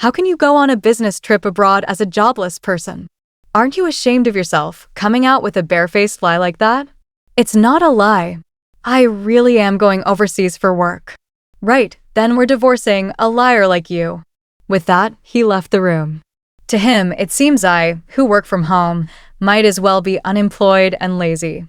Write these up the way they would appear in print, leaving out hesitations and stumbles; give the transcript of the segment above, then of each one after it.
How can you go on a business trip abroad as a jobless person? Aren't you ashamed of yourself, coming out with a barefaced lie like that? It's not a lie. I really am going overseas for work. Right, then we're divorcing a liar like you. With that, he left the room. To him, it seems I, who work from home, might as well be unemployed and lazy.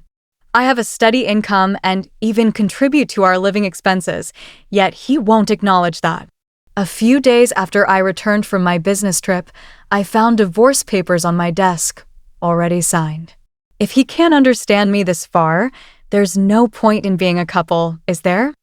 I have a steady income and even contribute to our living expenses, yet he won't acknowledge that. A few days after I returned from my business trip, I found divorce papers on my desk, already signed. If he can't understand me this far, there's no point in being a couple, is there?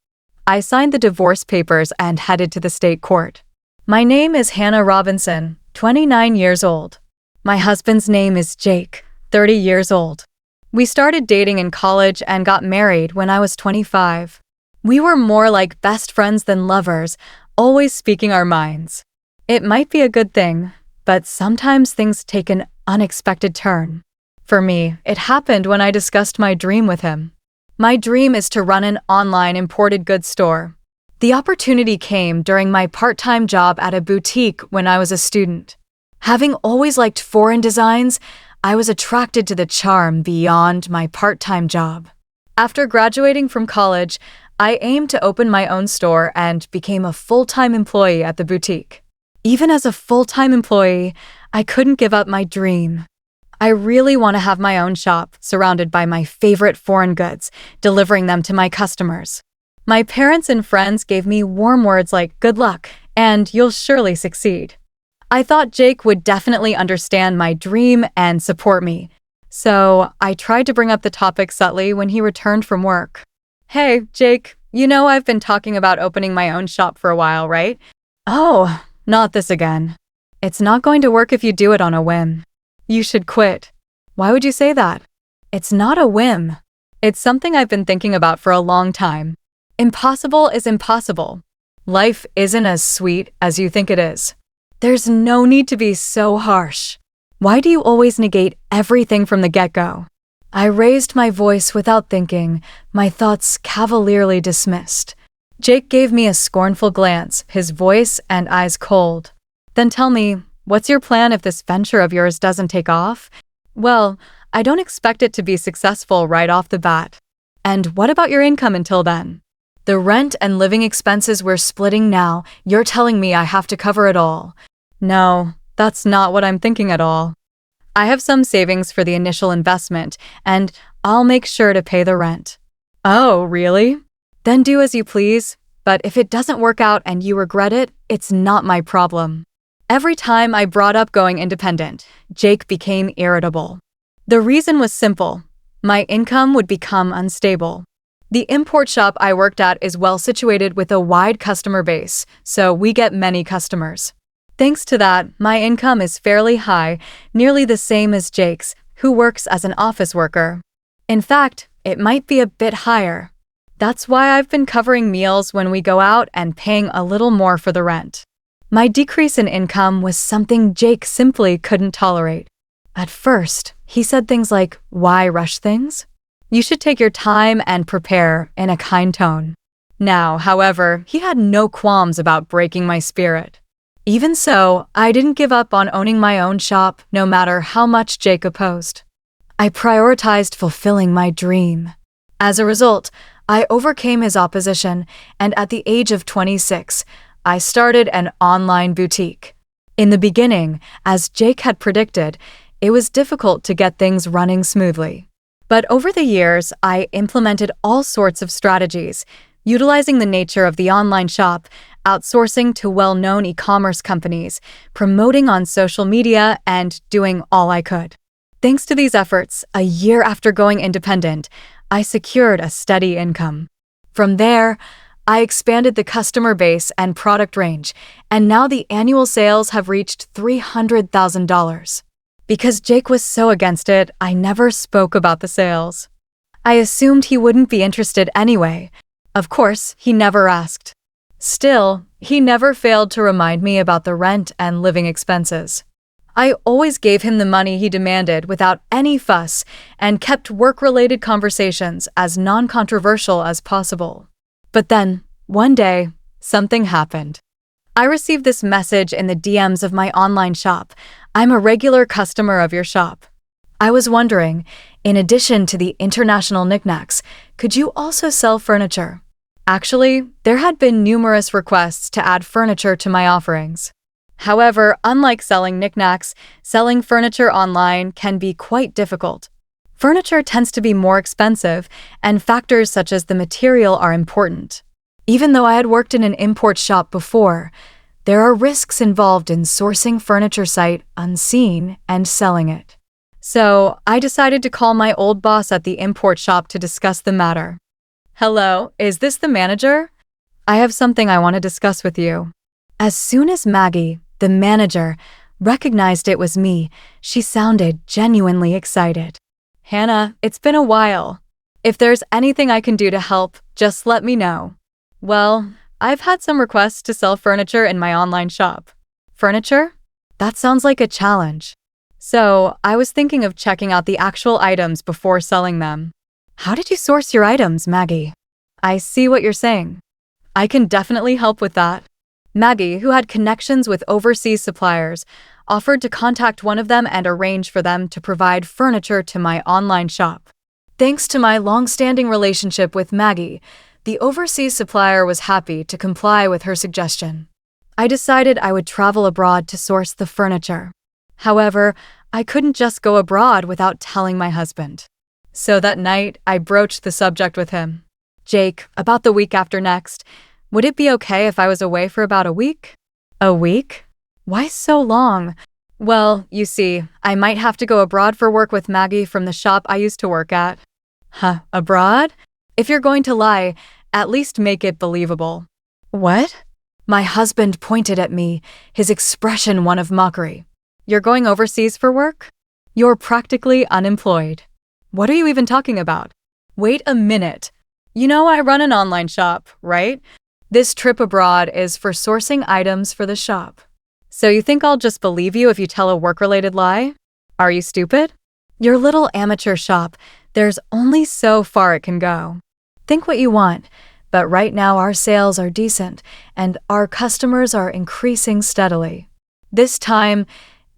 I signed the divorce papers and headed to the state court. My name is Hannah Robinson, 29 years old. My husband's name is Jake, 30 years old. We started dating in college and got married when I was 25. We were more like best friends than lovers, always speaking our minds. It might be a good thing, but sometimes things take an unexpected turn. For me, it happened when I discussed my dream with him. My dream is to run an online imported goods store. The opportunity came during my part-time job at a boutique when I was a student. Having always liked foreign designs, I was attracted to the charm beyond my part-time job. After graduating from college, I aimed to open my own store and became a full-time employee at the boutique. Even as a full-time employee, I couldn't give up my dream. I really want to have my own shop, surrounded by my favorite foreign goods, delivering them to my customers. My parents and friends gave me warm words like, "Good luck," and "You'll surely succeed." I thought Jake would definitely understand my dream and support me, so I tried to bring up the topic subtly when he returned from work. "Hey, Jake, you know I've been talking about opening my own shop for a while, right?" "Oh, not this again. It's not going to work if you do it on a whim. You should quit." "Why would you say that?" "It's not a whim. It's something I've been thinking about for a long time. Impossible is impossible. Life isn't as sweet as you think it is. There's no need to be so harsh. Why do you always negate everything from the get-go?" I raised my voice without thinking, my thoughts cavalierly dismissed. Jake gave me a scornful glance, his voice and eyes cold. "Then tell me, what's your plan if this venture of yours doesn't take off?" "Well, I don't expect it to be successful right off the bat." "And what about your income until then?" "The rent and living expenses we're splitting now, you're telling me I have to cover it all." "No, that's not what I'm thinking at all. I have some savings for the initial investment, and I'll make sure to pay the rent." "Oh, really? Then do as you please, but if it doesn't work out and you regret it, it's not my problem." Every time I brought up going independent, Jake became irritable. The reason was simple. My income would become unstable. The import shop I worked at is well situated with a wide customer base, so we get many customers. Thanks to that, my income is fairly high, nearly the same as Jake's, who works as an office worker. In fact, it might be a bit higher. That's why I've been covering meals when we go out and paying a little more for the rent. My decrease in income was something Jake simply couldn't tolerate. At first, he said things like, "Why rush things? You should take your time and prepare," in a kind tone. Now, however, he had no qualms about breaking my spirit. Even so, I didn't give up on owning my own shop, no matter how much Jake opposed. I prioritized fulfilling my dream. As a result, I overcame his opposition, and at the age of 26, I started an online boutique. In the beginning, as Jake had predicted, it was difficult to get things running smoothly. But over the years, I implemented all sorts of strategies, utilizing the nature of the online shop, outsourcing to well-known e-commerce companies, promoting on social media, and doing all I could. Thanks to these efforts, a year after going independent, I secured a steady income. From there, I expanded the customer base and product range, and now the annual sales have reached $300,000. Because Jake was so against it, I never spoke about the sales. I assumed he wouldn't be interested anyway. Of course, he never asked. Still, he never failed to remind me about the rent and living expenses. I always gave him the money he demanded without any fuss and kept work-related conversations as non-controversial as possible. But then, one day, something happened. I received this message in the DMs of my online shop. I'm a regular customer of your shop. I was wondering, in addition to the international knickknacks, could you also sell furniture? Actually, there had been numerous requests to add furniture to my offerings. However, unlike selling knickknacks, selling furniture online can be quite difficult. Furniture tends to be more expensive, and factors such as the material are important. Even though I had worked in an import shop before, there are risks involved in sourcing furniture sight unseen and selling it. So, I decided to call my old boss at the import shop to discuss the matter. Hello, is this the manager? I have something I want to discuss with you. As soon as Maggie, the manager, recognized it was me, she sounded genuinely excited. Hannah, it's been a while. If there's anything I can do to help, just let me know. Well, I've had some requests to sell furniture in my online shop. Furniture? That sounds like a challenge. So, I was thinking of checking out the actual items before selling them. How did you source your items, Maggie? I see what you're saying. I can definitely help with that. Maggie, who had connections with overseas suppliers, offered to contact one of them and arrange for them to provide furniture to my online shop. Thanks to my long-standing relationship with Maggie, the overseas supplier was happy to comply with her suggestion. I decided I would travel abroad to source the furniture. However, I couldn't just go abroad without telling my husband. So that night, I broached the subject with him. Jake, about the week after next, would it be okay if I was away for about a week? A week? Why so long? Well, you see, I might have to go abroad for work with Maggie from the shop I used to work at. Huh, abroad? If you're going to lie, at least make it believable. What? My husband pointed at me, his expression one of mockery. You're going overseas for work? You're practically unemployed. What are you even talking about? Wait a minute. You know I run an online shop, right? This trip abroad is for sourcing items for the shop. So you think I'll just believe you if you tell a work-related lie? Are you stupid? Your little amateur shop, there's only so far it can go. Think what you want, but right now our sales are decent and our customers are increasing steadily. This time,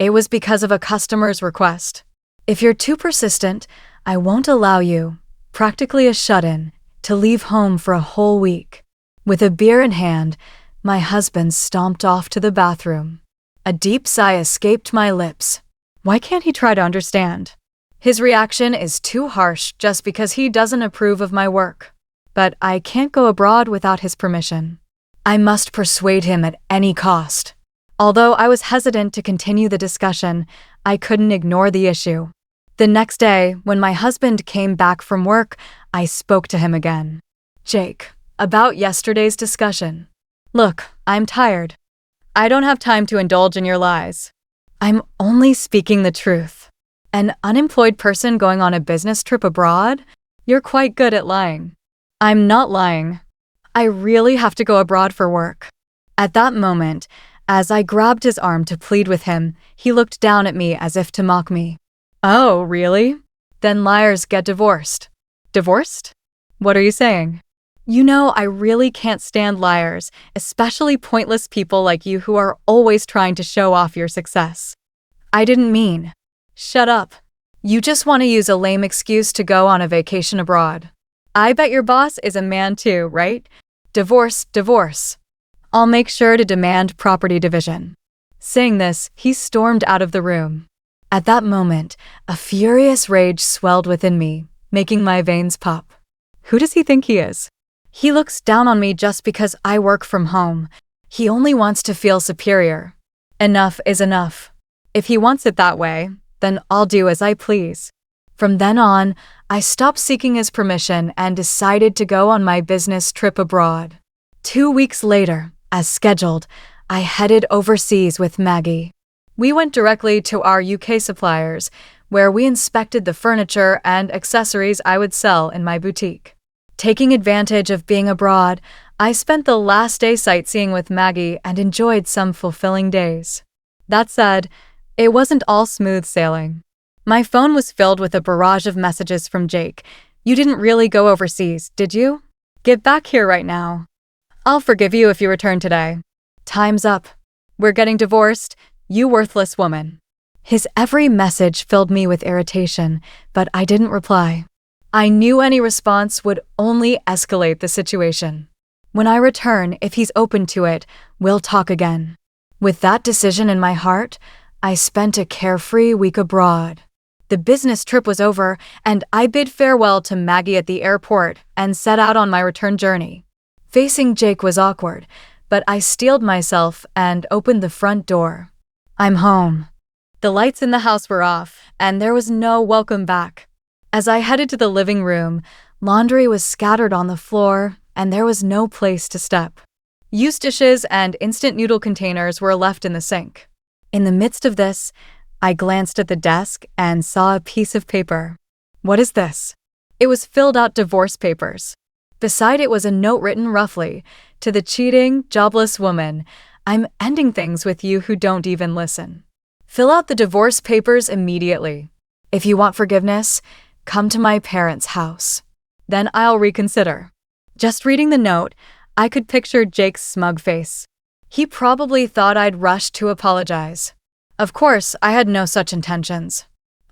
it was because of a customer's request. If you're too persistent, I won't allow you, practically a shut-in, to leave home for a whole week. With a beer in hand, my husband stomped off to the bathroom. A deep sigh escaped my lips. Why can't he try to understand? His reaction is too harsh just because he doesn't approve of my work. But I can't go abroad without his permission. I must persuade him at any cost. Although I was hesitant to continue the discussion, I couldn't ignore the issue. The next day, when my husband came back from work, I spoke to him again. Jake, about yesterday's discussion. Look, I'm tired. I don't have time to indulge in your lies. I'm only speaking the truth. An unemployed person going on a business trip abroad? You're quite good at lying. I'm not lying. I really have to go abroad for work. At that moment, as I grabbed his arm to plead with him, he looked down at me as if to mock me. Oh, really? Then liars get divorced. Divorced? What are you saying? You know, I really can't stand liars, especially pointless people like you who are always trying to show off your success. I didn't mean. Shut up. You just want to use a lame excuse to go on a vacation abroad. I bet your boss is a man too, right? Divorce, divorce. I'll make sure to demand property division. Saying this, he stormed out of the room. At that moment, a furious rage swelled within me, making my veins pop. Who does he think he is? He looks down on me just because I work from home. He only wants to feel superior. Enough is enough. If he wants it that way, then I'll do as I please. From then on, I stopped seeking his permission and decided to go on my business trip abroad. 2 weeks later, as scheduled, I headed overseas with Maggie. We went directly to our UK suppliers, where we inspected the furniture and accessories I would sell in my boutique. Taking advantage of being abroad, I spent the last day sightseeing with Maggie and enjoyed some fulfilling days. That said, it wasn't all smooth sailing. My phone was filled with a barrage of messages from Jake. You didn't really go overseas, did you? Get back here right now. I'll forgive you if you return today. Time's up. We're getting divorced, you worthless woman. His every message filled me with irritation, but I didn't reply. I knew any response would only escalate the situation. When I return, if he's open to it, we'll talk again. With that decision in my heart, I spent a carefree week abroad. The business trip was over, and I bid farewell to Maggie at the airport and set out on my return journey. Facing Jake was awkward, but I steeled myself and opened the front door. I'm home. The lights in the house were off, and there was no welcome back. As I headed to the living room, laundry was scattered on the floor, and there was no place to step. Used dishes and instant noodle containers were left in the sink. In the midst of this, I glanced at the desk and saw a piece of paper. What is this? It was filled out divorce papers. Beside it was a note written roughly, "To the cheating, jobless woman, I'm ending things with you who don't even listen. Fill out the divorce papers immediately. If you want forgiveness, come to my parents' house. Then I'll reconsider." Just reading the note, I could picture Jake's smug face. He probably thought I'd rushed to apologize. Of course, I had no such intentions.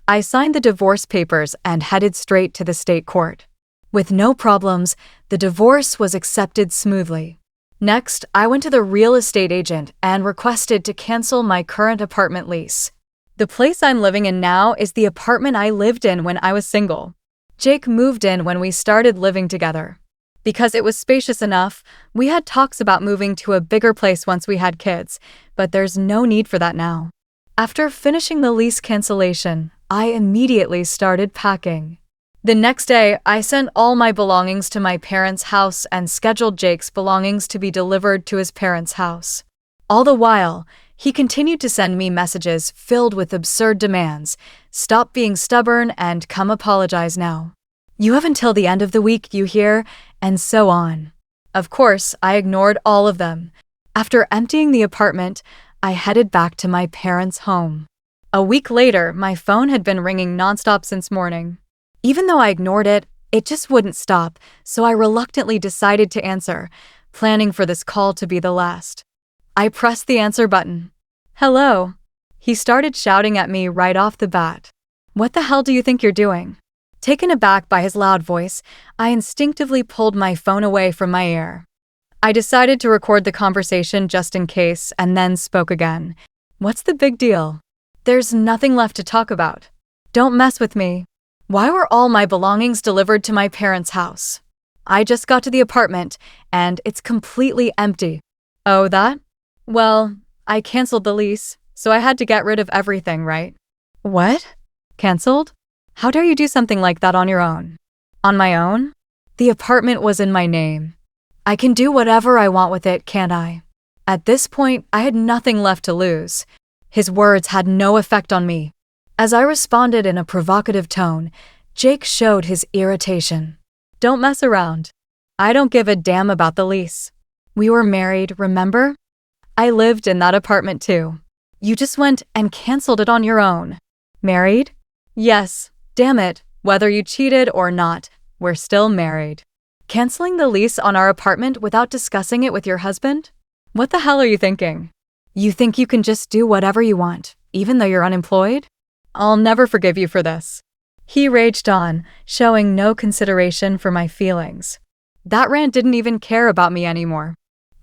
I signed the divorce papers and headed straight to the state court. With no problems, the divorce was accepted smoothly. Next, I went to the real estate agent and requested to cancel my current apartment lease. The place I'm living in now is the apartment I lived in when I was single. Jake moved in when we started living together. Because it was spacious enough, we had talks about moving to a bigger place once we had kids, but there's no need for that now. After finishing the lease cancellation, I immediately started packing. The next day, I sent all my belongings to my parents' house and scheduled Jake's belongings to be delivered to his parents' house. All the while, he continued to send me messages filled with absurd demands. Stop being stubborn and come apologize now. You have until the end of the week, you hear, and so on. Of course, I ignored all of them. After emptying the apartment, I headed back to my parents' home. A week later, my phone had been ringing nonstop since morning. Even though I ignored it, it just wouldn't stop, so I reluctantly decided to answer, planning for this call to be the last. I pressed the answer button. "Hello." He started shouting at me right off the bat. "What the hell do you think you're doing?" Taken aback by his loud voice, I instinctively pulled my phone away from my ear. I decided to record the conversation just in case and then spoke again. "What's the big deal? There's nothing left to talk about. Don't mess with me. Why were all my belongings delivered to my parents' house? I just got to the apartment, and it's completely empty." "Oh, that? Well, I canceled the lease, so I had to get rid of everything, right?" "What? Canceled? How dare you do something like that on your own?" "On my own? The apartment was in my name. I can do whatever I want with it, can't I?" At this point, I had nothing left to lose. His words had no effect on me. As I responded in a provocative tone, Jake showed his irritation. "Don't mess around. I don't give a damn about the lease. We were married, remember? I lived in that apartment too. You just went and canceled it on your own. Married? Yes, damn it, whether you cheated or not, we're still married. Canceling the lease on our apartment without discussing it with your husband? What the hell are you thinking? You think you can just do whatever you want, even though you're unemployed? I'll never forgive you for this." He raged on, showing no consideration for my feelings. That rant didn't even care about me anymore.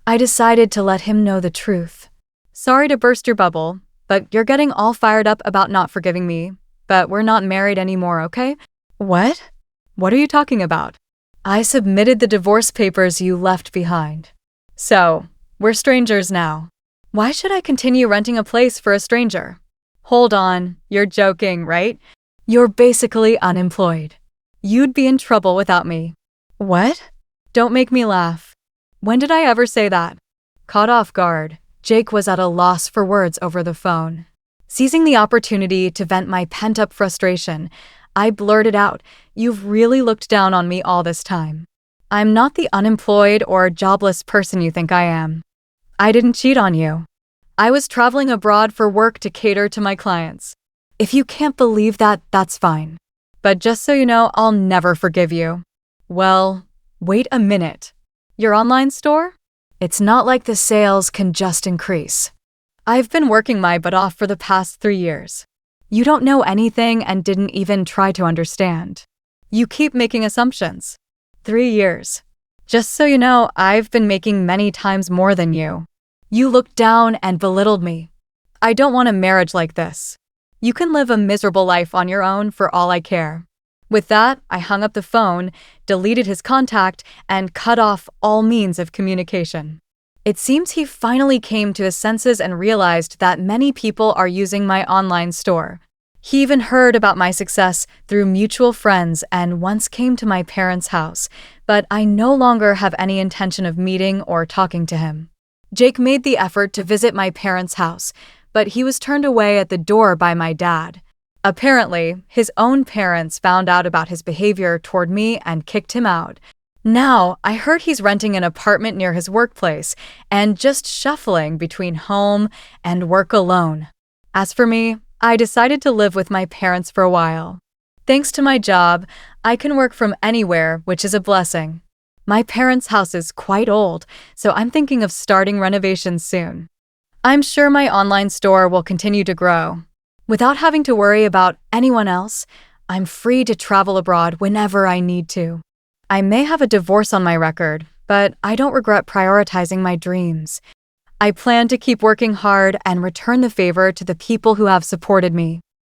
I decided to let him know the truth. "Sorry to burst your bubble, but you're getting all fired up about not forgiving me, but we're not married anymore, okay?" "What? What are you talking about?" "I submitted the divorce papers you left behind. So, we're strangers now. Why should I continue renting a place for a stranger?" "Hold on, you're joking, right? You're basically unemployed. You'd be in trouble without me." "What? Don't make me laugh. When did I ever say that?" Caught off guard, Jake was at a loss for words over the phone. Seizing the opportunity to vent my pent-up frustration, I blurted out, "You've really looked down on me all this time. I'm not the unemployed or jobless person you think I am. I didn't cheat on you. I was traveling abroad for work to cater to my clients. If you can't believe that, that's fine. But just so you know, I'll never forgive you." "Well, wait a minute. Your online store? It's not like the sales can just increase. I've been working my butt off for the past 3 years. You don't know anything and didn't even try to understand. You keep making assumptions. 3 years. Just so you know, I've been making many times more than you. You looked down and belittled me. I don't want a marriage like this. You can live a miserable life on your own for all I care. With that, I hung up the phone, deleted his contact, and cut off all means of communication. It seems he finally came to his senses and realized that many people are using my online store. He even heard about my success through mutual friends and once came to my parents' house, but I no longer have any intention of meeting or talking to him. Jake made the effort to visit my parents' house, but he was turned away at the door by my dad. Apparently, his own parents found out about his behavior toward me and kicked him out. Now, I heard he's renting an apartment near his workplace and just shuffling between home and work alone. As for me, I decided to live with my parents for a while. Thanks to my job, I can work from anywhere, which is a blessing. My parents' house is quite old, so I'm thinking of starting renovations soon. I'm sure my online store will continue to grow. Without having to worry about anyone else, I'm free to travel abroad whenever I need to. I may have a divorce on my record, but I don't regret prioritizing my dreams. I plan to keep working hard and return the favor to the people who have supported me.